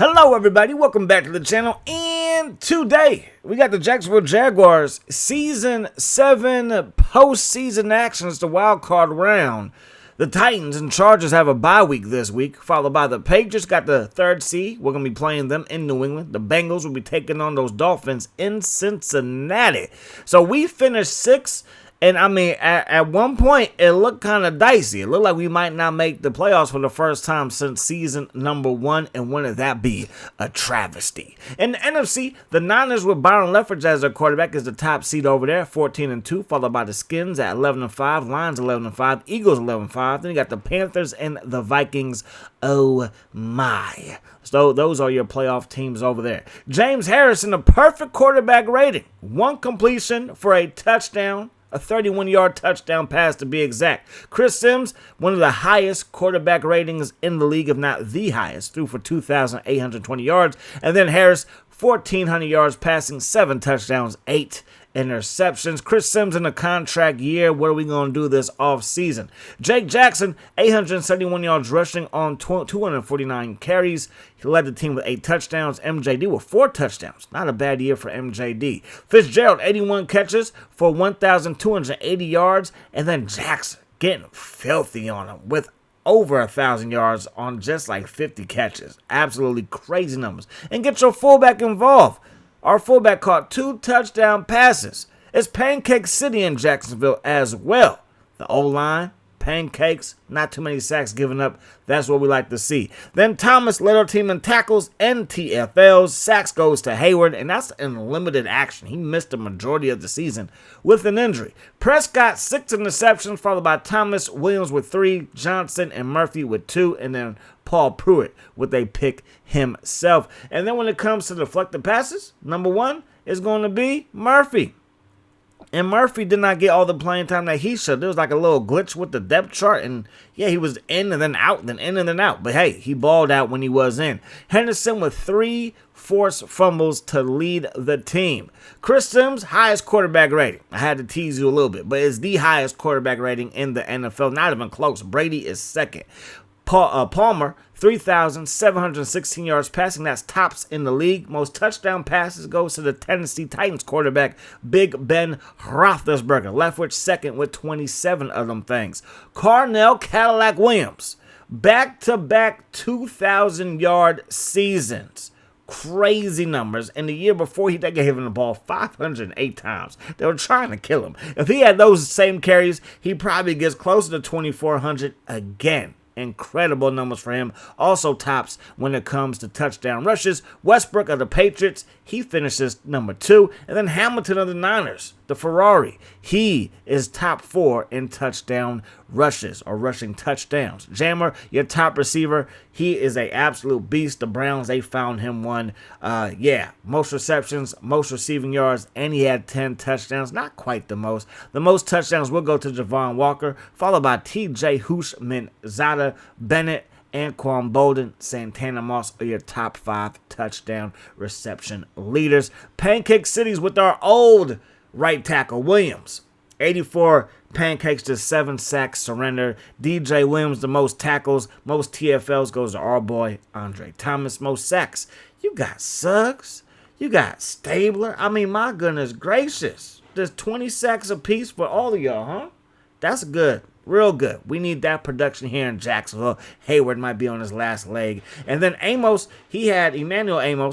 Hello everybody, welcome back to the channel, and today we got the Jacksonville Jaguars Season 7 postseason action. It's the wild card round. The Titans and Chargers have a bye week this week, followed by the Patriots got the third seed. We're going to be playing them in New England. The Bengals will be taking on those Dolphins in Cincinnati. So we finished 6th. And I mean, at one point, it looked kind of dicey. It looked like we might not make the playoffs for the first time since season number 1. And wouldn't that be a travesty? In the NFC, the Niners with Byron Leftwich as their quarterback is the top seed over there, 14-2, followed by the Skins at 11-5, Lions 11-5, Eagles 11-5. Then you got the Panthers and the Vikings. Oh my. So those are your playoff teams over there. James Harrison, the perfect quarterback rating. 1 completion for a touchdown. A 31-yard touchdown pass to be exact. Chris Sims, one of the highest quarterback ratings in the league, if not the highest, threw for 2,820 yards. And then Harris, 1,400 yards passing, 7 touchdowns, 8 interceptions. Chris Sims in a contract year. What are we going to do this offseason? Jake Jackson, 871 yards rushing on 249 carries. He led the team with 8 touchdowns. MJD with 4 touchdowns. Not a bad year for MJD. Fitzgerald, 81 catches for 1,280 yards. And then Jackson getting filthy on him with over 1,000 yards on just like 50 catches. Absolutely crazy numbers. And get your fullback involved. Our fullback caught 2 touchdown passes. It's Pancake City in Jacksonville as well. The O-line, pancakes, not too many sacks given up. That's what we like to see. Then Thomas led our team in tackles and TFLs. Sacks goes to Hayward, and that's in limited action. He missed the majority of the season with an injury. Prescott, 6 interceptions, followed by Thomas, Williams with 3, Johnson and Murphy with 2, and then Paul Pruitt with a pick himself. And then when it comes to deflected passes, number 1 is going to be Murphy. And Murphy did not get all the playing time that he should. There was like a little glitch with the depth chart. And yeah, he was in and then out, then in and then out. But hey, he balled out when he was in. Henderson with 3 forced fumbles to lead the team. Chris Sims, highest quarterback rating. I had to tease you a little bit, but it's the highest quarterback rating in the NFL. Not even close. Brady is second. Palmer, 3,716 yards passing. That's tops in the league. Most touchdown passes goes to the Tennessee Titans quarterback, Big Ben Roethlisberger. Leftwich second with 27 of them things. Carnell Cadillac Williams, back-to-back 2,000-yard seasons. Crazy numbers. And the year before, they gave him the ball 508 times. They were trying to kill him. If he had those same carries, he probably gets closer to 2,400 again. Incredible numbers for him. Also tops when it comes to touchdown rushes. Westbrook of the Patriots, he finishes number 2. And then Hamilton of the Niners, the Ferrari, he is top 4 in touchdown rushes or rushing touchdowns. Jammer, your top receiver, he is an absolute beast. The Browns, they found him one. Most receptions, most receiving yards, and he had 10 touchdowns. Not quite the most. The most touchdowns will go to Javon Walker, followed by TJ Houshmandzadeh, Bennett, Anquan Bolden, Santana Moss are your top 5 touchdown reception leaders. Pancake Cities with our old right tackle, Williams. 84 pancakes to 7 sacks surrender. DJ Williams, the most tackles, most TFLs goes to our boy, Andre Thomas. Most sacks. You got Suggs. You got Stabler. I mean, my goodness gracious. There's 20 sacks apiece for all of y'all, huh? That's good. Real good. We need that production here in Jacksonville. Hayward might be on his last leg. And then Amos, he had Emmanuel 6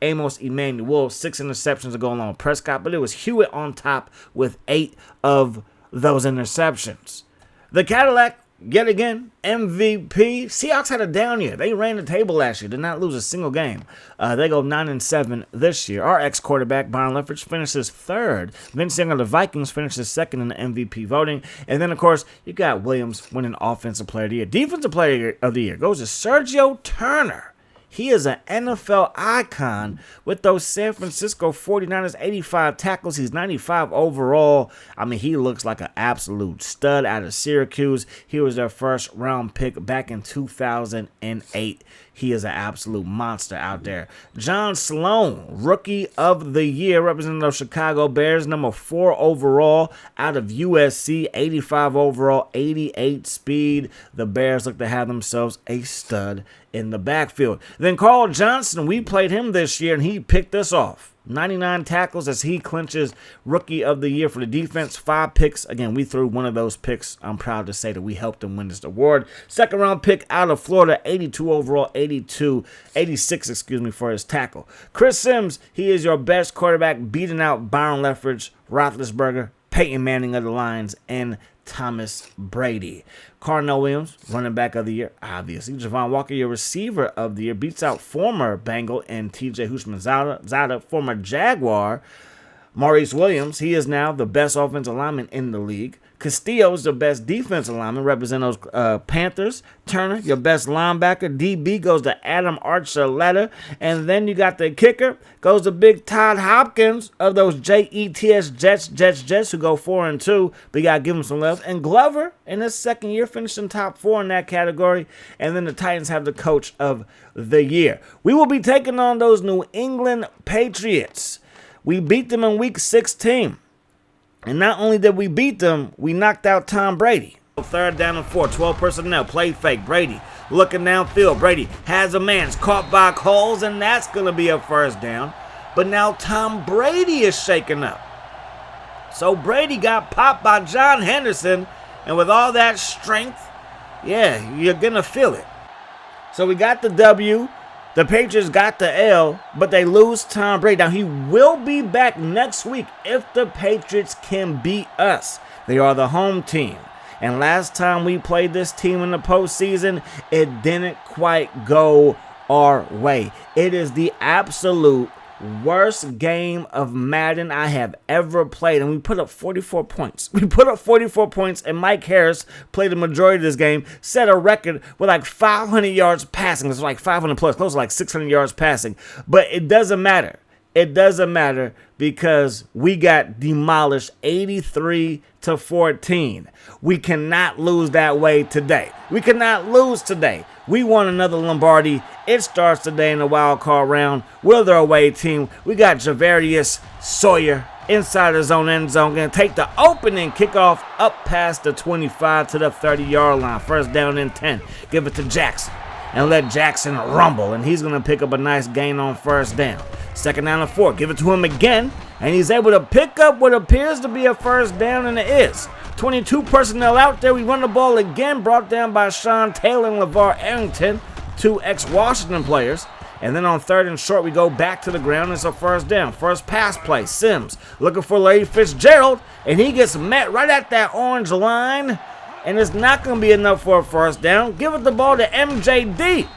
interceptions to go along with Prescott, but it was Hewitt on top with 8 of those interceptions. The Cadillac, yet again, MVP. Seahawks had a down year. They ran the table last year. Did not lose a single game. They go 9-7 this year. Our ex-quarterback, Byron Leftwich, finishes 3rd. Vince Young of the Vikings finishes 2nd in the MVP voting. And then, of course, you got Williams winning Offensive Player of the Year. Defensive Player of the Year goes to Sergio Turner. He is an NFL icon with those San Francisco 49ers, 85 tackles. He's 95 overall. I mean, he looks like an absolute stud out of Syracuse. He was their first round pick back in 2008. He is an absolute monster out there. John Sloan, Rookie of the Year, representing the Chicago Bears, number 4 overall out of USC, 85 overall, 88 speed. The Bears look to have themselves a stud in the backfield. Then Carl Johnson, we played him this year, and he picked us off. 99 tackles as he clinches Rookie of the Year for the defense. 5 picks. Again, we threw one of those picks. I'm proud to say that we helped him win this award. Second round pick out of Florida, 82 overall, 86 for his tackle. Chris Sims, he is your best quarterback, beating out Byron Leftwich, Roethlisberger, Peyton Manning of the Lions, and Thomas Brady. Cardinal Williams, running back of the year, obviously. Javon Walker, your receiver of the year, beats out former Bengal and TJ Houshmandzadeh, former Jaguar. Maurice Williams, he is now the best offensive lineman in the league. Castillo is the best defensive lineman, representing those Panthers. Turner, your best linebacker. DB goes to Adam Archuleta. And then you got the kicker, goes to Big Todd Hopkins of those Jets, Jets, who go 4-2. But you got to give him some love. And Glover, in his second year, finishing top 4 in that category. And then the Titans have the coach of the year. We will be taking on those New England Patriots. We beat them in Week 16. And not only did we beat them, we knocked out Tom Brady. 3rd down and 4, 12 personnel, play fake. Brady looking downfield. Brady has a man, it's caught by Coles, and that's going to be a first down. But now Tom Brady is shaken up. So Brady got popped by John Henderson, and with all that strength, yeah, you're going to feel it. So we got the W. The Patriots got the L, but they lose Tom Brady. Now, he will be back next week if the Patriots can beat us. They are the home team. And last time we played this team in the postseason, it didn't quite go our way. It is the absolute worst game of Madden I have ever played, and we put up 44 points. We put up 44 points, and Mike Harris played the majority of this game, set a record with like 500 yards passing. It's like 500 plus, close to like 600 yards passing. But it doesn't matter. It doesn't matter because we got demolished 83-14. We cannot lose that way today. We cannot lose today. We won another Lombardi. It starts today in the wild card round. We're the away team. We got Javarius Sawyer inside his own end zone. Going to take the opening kickoff up past the 25 to the 30-yard line. First down and 10. Give it to Jackson and let Jackson rumble. And he's going to pick up a nice gain on first down. Second down and 4. Give it to him again. And he's able to pick up what appears to be a first down, and it is. 22 personnel out there. We run the ball again, brought down by Sean Taylor and LeVar Arrington, 2 ex-Washington players. And then on 3rd and short, we go back to the ground. It's a first down. First pass play. Sims looking for Larry Fitzgerald, and he gets met right at that orange line. And it's not going to be enough for a first down. Give it the ball to MJD.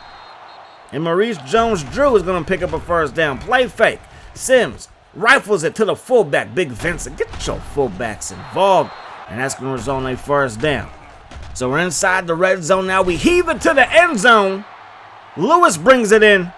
And Maurice Jones-Drew is going to pick up a first down. Play fake. Sims rifles it to the fullback, Big Vincent. Get your fullbacks involved. And that's going to result in a first down. So we're inside the red zone now. We heave it to the end zone. Lewis brings it in.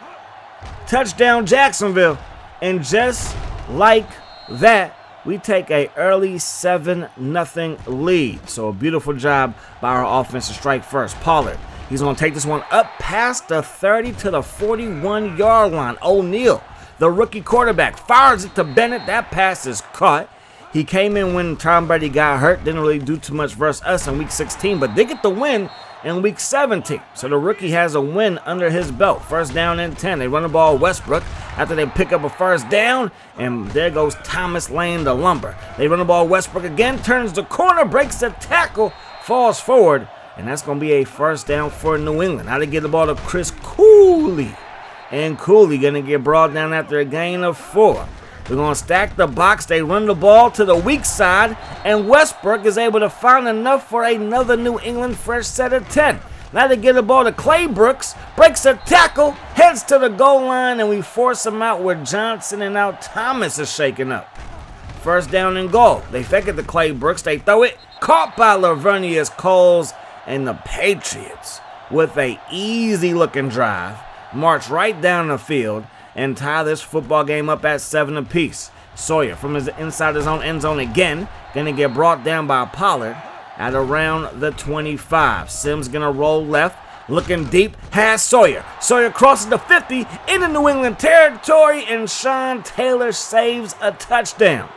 Touchdown Jacksonville. And just like that, we take a early 7-0 lead. So a beautiful job by our offense to strike first. Pollard. He's going to take this one up past the 30 to the 41-yard line. O'Neal, the rookie quarterback, fires it to Bennett. That pass is caught. He came in when Tom Brady got hurt. Didn't really do too much versus us in Week 16, but did get the win in Week 17. So the rookie has a win under his belt. First down and 10. They run the ball Westbrook after they pick up a first down, and there goes Thomas laying the lumber. They run the ball Westbrook again, turns the corner, breaks the tackle, falls forward, and that's going to be a first down for New England. Now they get the ball to Chris Cooley, and Cooley going to get brought down after a gain of 4. We're going to stack the box. They run the ball to the weak side, and Westbrook is able to find enough for another New England fresh set of 10. Now they get the ball to Clay Brooks, breaks a tackle, heads to the goal line, and we force him out where Johnson and now Thomas is shaken up. First down and goal. They fake it to Clay Brooks. They throw it. Caught by Lavernius Coles, and the Patriots, with a easy-looking drive, march right down the field and tie this football game up at 7 apiece. Sawyer from inside his own end zone again, going to get brought down by Pollard at around the 25. Sims going to roll left, Looking deep, has Sawyer. Sawyer crosses the 50 into New England territory, and Sean Taylor saves a touchdown.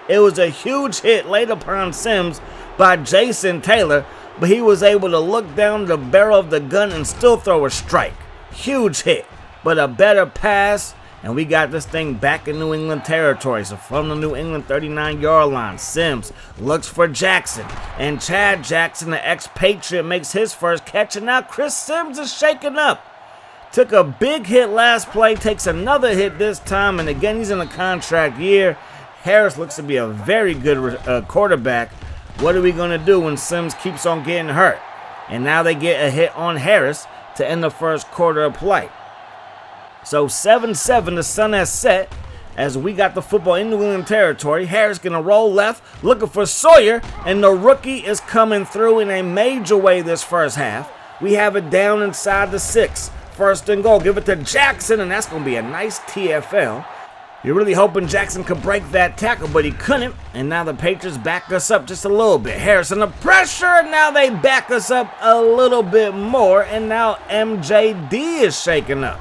It was a huge hit laid upon Sims by Jason Taylor, but he was able to look down the barrel of the gun and still throw a strike. Huge hit, but a better pass, and we got this thing back in New England territory. So from the New England 39-yard line, Sims looks for Jackson, and Chad Jackson, the ex-Patriot, makes his first catch, and now Chris Sims is shaken up. Took a big hit last play, takes another hit this time, and again he's in a contract year. Harris looks to be a very good quarterback. What are we going to do when Sims keeps on getting hurt? And now they get a hit on Harris to end the first quarter of play. So 7-7, the sun has set as we got the football in New England territory. Harris going to roll left, looking for Sawyer, and the rookie is coming through in a major way this first half. We have it down inside the 6. First and goal, give it to Jackson, and that's going to be a nice TFL. You're really hoping Jackson could break that tackle, but he couldn't. And now the Patriots back us up just a little bit. Harris under pressure. Now they back us up a little bit more. And now MJD is shaking up.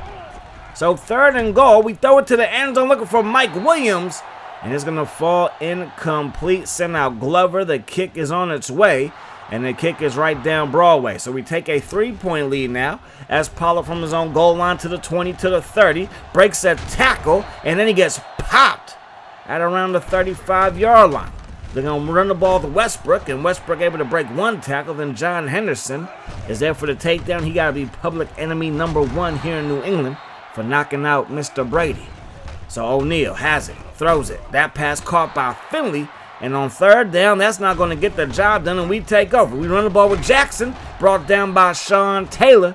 So third and goal. We throw it to the end zone looking for Mike Williams. And it's going to fall incomplete. Send out Glover. The kick is on its way. And the kick is right down Broadway. So we take a 3-point lead now as Pollard from his own goal line to the 20 to the 30. Breaks a tackle, and then he gets popped at around the 35-yard line. They're going to run the ball to Westbrook, and Westbrook able to break one tackle. Then John Henderson is there for the takedown. He got to be public enemy number 1 here in New England for knocking out Mr. Brady. So O'Neal has it, throws it. That pass caught by Finley. And on third down, that's not going to get the job done, and we take over. We run the ball with Jackson, brought down by Sean Taylor.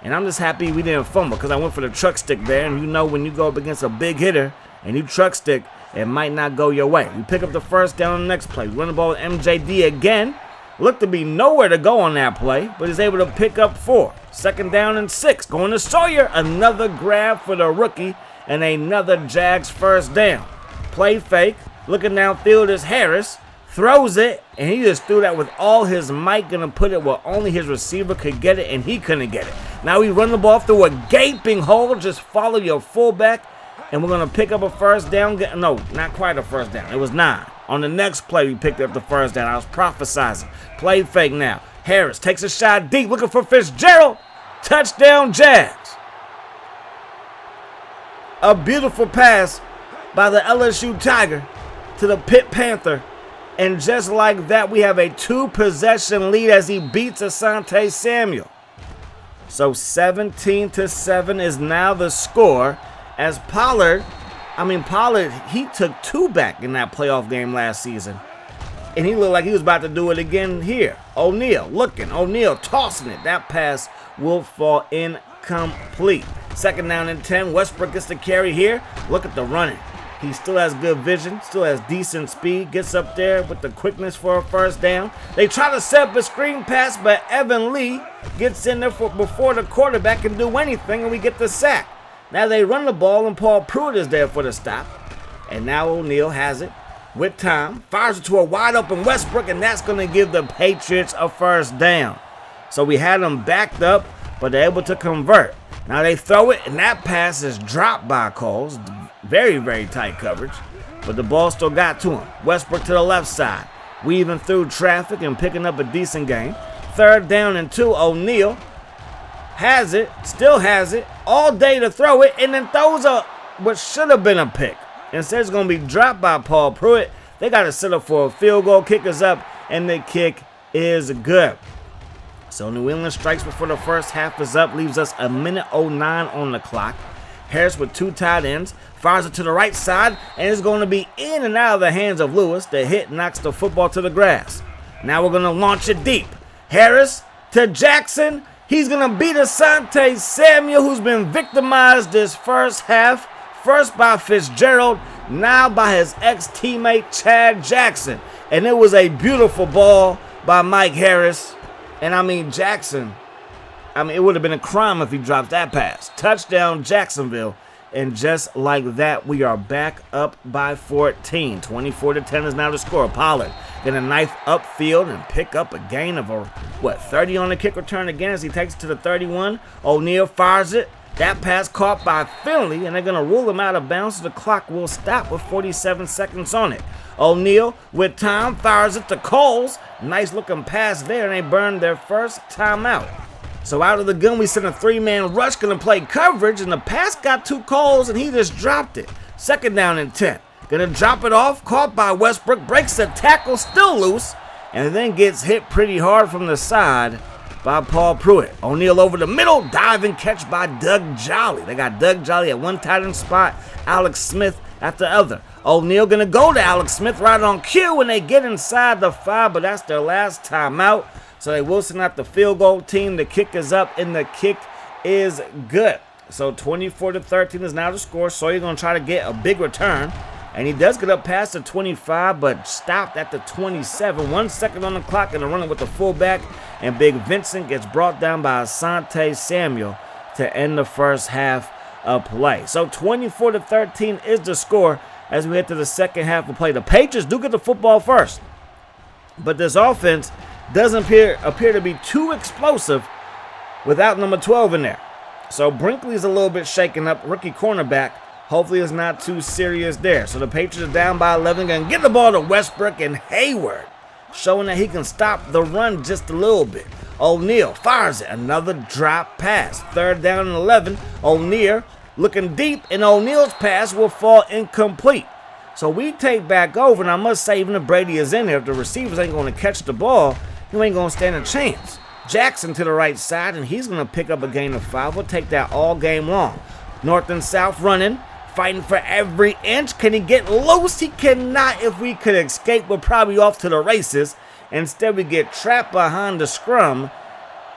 And I'm just happy we didn't fumble because I went for the truck stick there. And you know when you go up against a big hitter and you truck stick, it might not go your way. We pick up the first down on the next play. We run the ball with MJD again. Looked to be nowhere to go on that play, but he's able to pick up 4. Second down and 6. Going to Sawyer. Another grab for the rookie and another Jags first down. Play fake. Looking downfield is Harris, throws it, and he just threw that with all his might, going to put it where only his receiver could get it, and he couldn't get it. Now we run the ball through a gaping hole. Just follow your fullback, and we're going to pick up a first down. No, not quite a first down. It was 9. On the next play, we picked up the first down. I was prophesizing. Play fake now. Harris takes a shot deep, looking for Fitzgerald. Touchdown, Jags. A beautiful pass by the LSU Tiger to the Pitt Panther, and just like that, we have a 2-possession lead as he beats Asante Samuel. So 17-7 is now the score as Pollard, he took 2 back in that playoff game last season, and he looked like he was about to do it again here. O'Neal looking, O'Neal tossing it. That pass will fall incomplete. Second down and 10, Westbrook gets the carry here. Look at the running. He still has good vision, still has decent speed, gets up there with the quickness for a first down. They try to set up a screen pass, but Evan Lee gets in there before the quarterback can do anything, and we get the sack. Now they run the ball, and Paul Pruitt is there for the stop. And now O'Neal has it with time, fires it to a wide-open Westbrook, and that's going to give the Patriots a first down. So we had them backed up, but they're able to convert. Now they throw it, and that pass is dropped by Coles. Very, very tight coverage, but the ball still got to him. Westbrook to the left side, weaving through traffic and picking up a decent gain. Third down and 2, O'Neal has it, still has it, all day to throw it, and then throws what should have been a pick. Instead, it's going to be dropped by Paul Pruitt. They got to set up for a field goal. Kick is up, and the kick is good. So New England strikes before the first half is up, leaves us 1:09 on the clock. Harris with 2 tight ends, fires it to the right side, and it's going to be in and out of the hands of Lewis. The hit knocks the football to the grass. Now we're going to launch it deep. Harris to Jackson. He's going to beat Asante Samuel, who's been victimized this first half. First by Fitzgerald, now by his ex-teammate Chad Jackson. And it was a beautiful ball by Mike Harris. And Jackson, it would have been a crime if he dropped that pass. Touchdown, Jacksonville. And just like that, we are back up by 14. 24-10 is now the score. Pollard Get a knife upfield and pick up a gain of 30 on the kick return again as he takes it to the 31. O'Neal fires it. That pass caught by Finley, and they're going to rule him out of bounds, so the clock will stop with 47 seconds on it. O'Neal, with time, fires it to Coles. Nice looking pass there, and they burned their first timeout. So out of the gun, we send a 3-man rush, going to play coverage, and the pass got to Coles, and he just dropped it. Second down and 10. Going to drop it off, caught by Westbrook, breaks the tackle, still loose, and then gets hit pretty hard from the side by Paul Pruitt. O'Neal over the middle, diving catch by Doug Jolly. They got Doug Jolly at one tight end spot, Alex Smith at the other. O'Neal going to go to Alex Smith right on cue when they get inside the 5, but that's their last timeout. So they will send out the field goal team. The kick is up, and the kick is good. So 24-13 is now the score. Sawyer's going to try to get a big return. And he does get up past the 25, but stopped at the 27. 1 second on the clock, and they're running with the fullback. And Big Vincent gets brought down by Asante Samuel to end the first half of play. So 24-13 is the score as we head to the second half of play. The Patriots do get the football first, but this offense doesn't appear to be too explosive without number 12 in there. So Brinkley's a little bit shaken up, rookie cornerback. Hopefully it's not too serious there. So the Patriots are down by 11, going to get the ball to Westbrook and Hayward, showing that he can stop the run just a little bit. O'Neal fires it. Another drop pass. Third down and 11. O'Neal looking deep, and O'Neal's pass will fall incomplete. So we take back over, and I must say, even if Brady is in there, if the receivers ain't going to catch the ball, you ain't going to stand a chance. Jackson to the right side, and he's going to pick up a gain of 5. We'll take that all game long. North and south running. Fighting for every inch. Can he get loose? He cannot. If we could escape, we're probably off to the races. Instead, we get trapped behind the scrum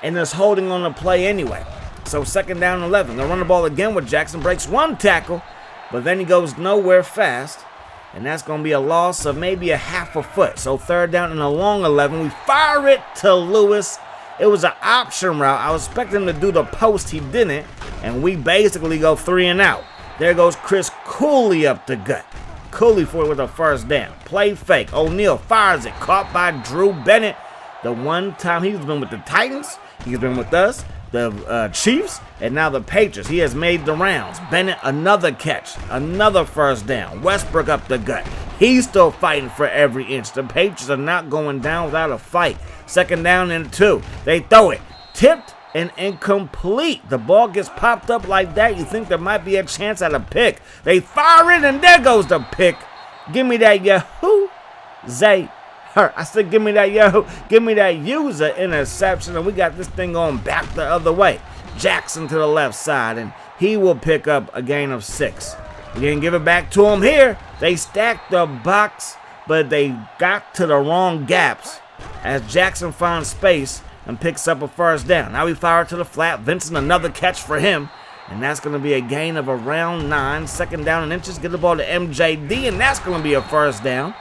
and is holding on the play anyway. So second down and 11. They'll run the ball again with Jackson. Breaks one tackle, but then he goes nowhere fast. And that's going to be a loss of maybe a half a foot. So third down and a long 11. We fire it to Lewis. It was an option route. I was expecting him to do the post. He didn't. And we basically go 3 and out. There goes Chris Cooley up the gut. Cooley for it with a first down. Play fake. O'Neal fires it. Caught by Drew Bennett. The one time he's been with the Titans, he's been with us, the Chiefs, and now the Patriots. He has made the rounds. Bennett, another catch. Another first down. Westbrook up the gut. He's still fighting for every inch. The Patriots are not going down without a fight. Second down and 2. They throw it. Tipped and incomplete. The ball gets popped up like that. You think there might be a chance at a pick. They fire it, and there goes the pick. Give me that Yahoo Zay Hurt. I said, give me that Yahoo. Give me that user interception, and we got this thing going back the other way. Jackson to the left side, and he will pick up a gain of 6. We didn't give it back to him here. They stacked the box, but they got to the wrong gaps as Jackson finds space and picks up a first down. Now we fire to the flat. Vincent, another catch for him. And that's going to be a gain of around 9. Second down and inches. Get the ball to MJD, and that's going to be a first down.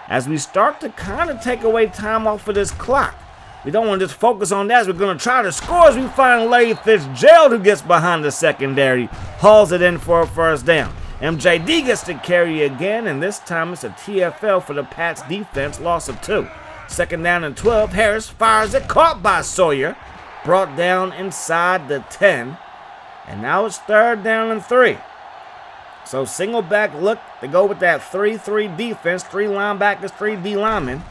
As we start to kind of take away time off of this clock. We don't want to just focus on that. We're going to try to score as we find Larry Fitzgerald, who gets behind the secondary. Hauls it in for a first down. MJD gets to carry again, and this time it's a TFL for the Pats defense. Loss of 2. Second down and 12. Harris fires it. Caught by Sawyer. Brought down inside the 10. And now it's third down and 3. So single back look. They go with that 3-3 defense. 3 linebackers, 3 D linemen.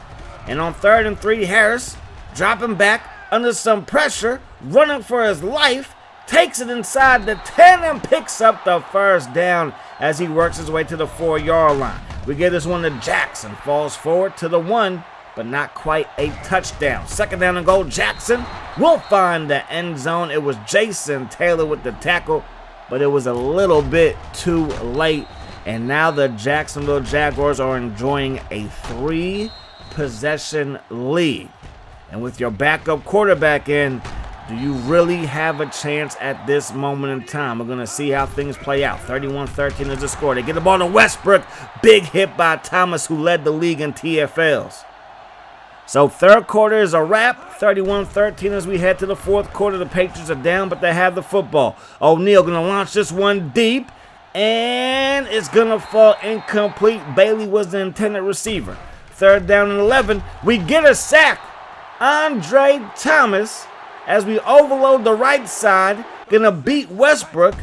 And on third and 3, Harris dropping back under some pressure. Running for his life. Takes it inside the 10 and picks up the first down as he works his way to the 4-yard line. We get this one to Jackson. Falls forward to the 1. But not quite a touchdown. Second down and goal. Jackson will find the end zone. It was Jason Taylor with the tackle, but it was a little bit too late. And now the Jacksonville Jaguars are enjoying a 3-possession lead. And with your backup quarterback in, do you really have a chance at this moment in time? We're going to see how things play out. 31-13 is the score. They get the ball to Westbrook. Big hit by Thomas, who led the league in TFLs. So third quarter is a wrap, 31-13 as we head to the fourth quarter. The Patriots are down, but they have the football. O'Neal going to launch this one deep, and it's going to fall incomplete. Bailey was the intended receiver. 3rd down and 11. We get a sack. Andre Thomas, as we overload the right side, gonna beat Westbrook,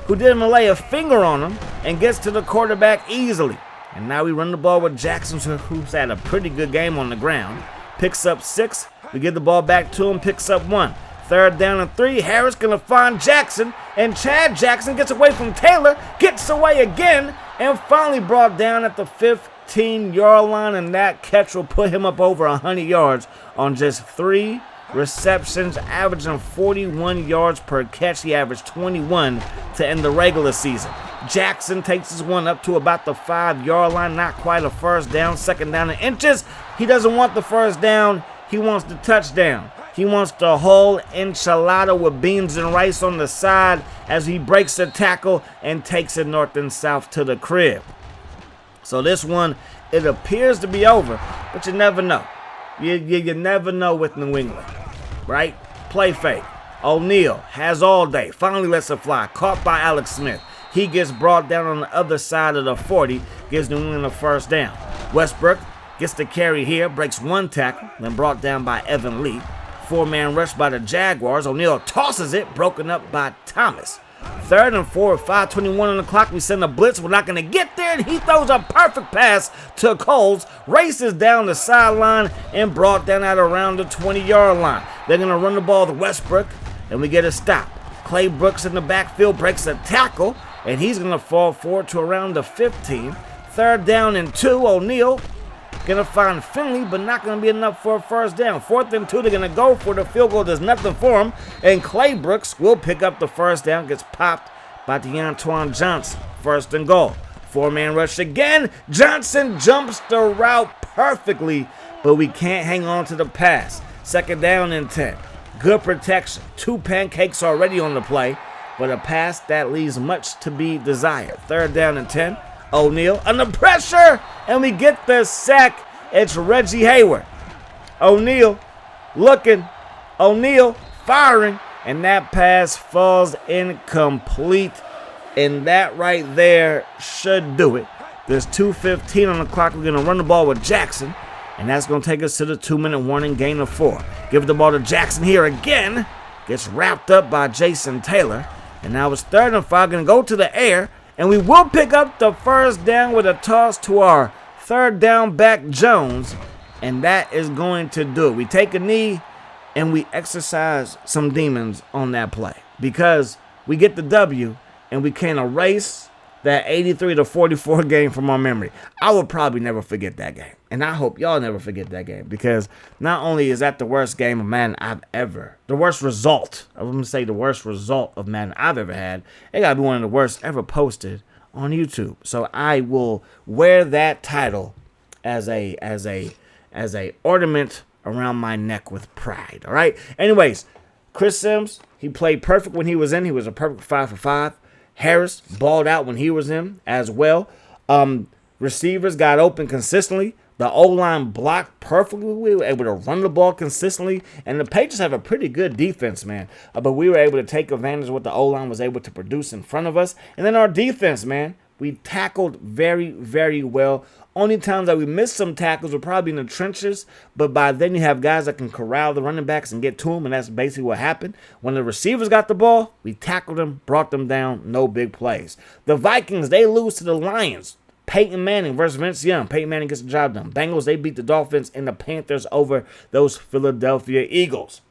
who didn't even lay a finger on him, and gets to the quarterback easily. And now we run the ball with Jackson, who's had a pretty good game on the ground. Picks up 6. We give the ball back to him, picks up 1. 3rd down and 3. Harris gonna find Jackson, and Chad Jackson gets away from Taylor, gets away again, and finally brought down at the 15-yard line, and that catch will put him up over 100 yards on just 3 receptions, averaging 41 yards per catch. He averaged 21 to end the regular season. Jackson takes his one up to about the 5-yard line, not quite a first down, 2nd down and inches. He doesn't want the first down, he wants the touchdown. He wants the whole enchilada with beans and rice on the side as he breaks the tackle and takes it north and south to the crib. So this one, it appears to be over, but you never know. You never know with New England, right? Play fake. O'Neal has all day. Finally lets it fly. Caught by Alex Smith. He gets brought down on the other side of the 40. Gives New England a first down. Westbrook gets the carry here. Breaks 1 tackle. Then brought down by Evan Lee. 4-man rush by the Jaguars. O'Neal tosses it. Broken up by Thomas. 3rd and 4, 5:21 on the clock. We send a blitz. We're not going to get there. And he throws a perfect pass to Coles. Races down the sideline and brought down at around the 20-yard line. They're going to run the ball to Westbrook. And we get a stop. Clay Brooks in the backfield breaks a tackle. And he's going to fall forward to around the 15. 3rd down and 2. O'Neal going to find Finley, but not going to be enough for a first down. 4th and 2, they're going to go for the field goal. There's nothing for him. And Clay Brooks will pick up the first down. Gets popped by DeAntoine Johnson. 1st and goal. 4-man rush again. Johnson jumps the route perfectly, but we can't hang on to the pass. 2nd down and 10. Good protection. 2 pancakes already on the play, but a pass that leaves much to be desired. 3rd down and 10. O'Neal under pressure, and we get the sack. It's Reggie Hayward. O'Neal looking. O'Neal firing, and that pass falls incomplete. And that right there should do it. There's 2:15 on the clock. We're going to run the ball with Jackson, and that's going to take us to the 2-minute warning, gain of 4. Give the ball to Jackson here again. Gets wrapped up by Jason Taylor. And now it's 3rd and 5. Going to go to the air. And we will pick up the first down with a toss to our 3rd down back, Jones. And that is going to do it. We take a knee and we exercise some demons on that play. Because we get the W and we can erase that 83-44 game from our memory. I will probably never forget that game. And I hope y'all never forget that game. Because not only is that the worst game of Madden I've ever, the worst result, I'm going to say the worst result of Madden I've ever had, it got to be one of the worst ever posted on YouTube. So I will wear that title as a ornament around my neck with pride. All right. Anyways, Chris Sims, he played perfect when he was in. He was a perfect 5 for 5. Harris balled out when he was in as well. Receivers got open consistently. The O-line blocked perfectly. We were able to run the ball consistently. And the Patriots have a pretty good defense, man. But we were able to take advantage of what the O-line was able to produce in front of us. And then our defense, man. We tackled very, very well. Only times that we missed some tackles were probably in the trenches. But by then you have guys that can corral the running backs and get to them. And that's basically what happened. When the receivers got the ball, we tackled them, brought them down. No big plays. The Vikings, they lose to the Lions. Peyton Manning versus Vince Young. Peyton Manning gets the job done. Bengals, they beat the Dolphins and the Panthers over those Philadelphia Eagles.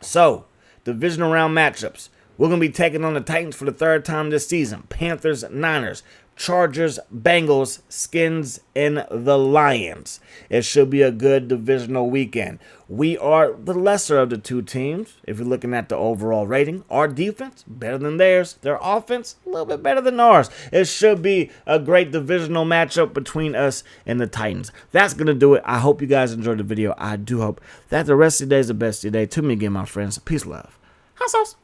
So, divisional round matchups. We're going to be taking on the Titans for the 3rd time this season. Panthers, Niners. Chargers, Bengals, Skins, and the Lions. It should be a good divisional weekend. We are the lesser of the 2 teams. If you're looking at the overall rating, our defense, better than theirs. Their offense, a little bit better than ours. It should be a great divisional matchup between us and the Titans. That's going to do it. I hope you guys enjoyed the video. I do hope that the rest of your day is the best of your day. To me again, my friends. Peace, love. Hot sauce.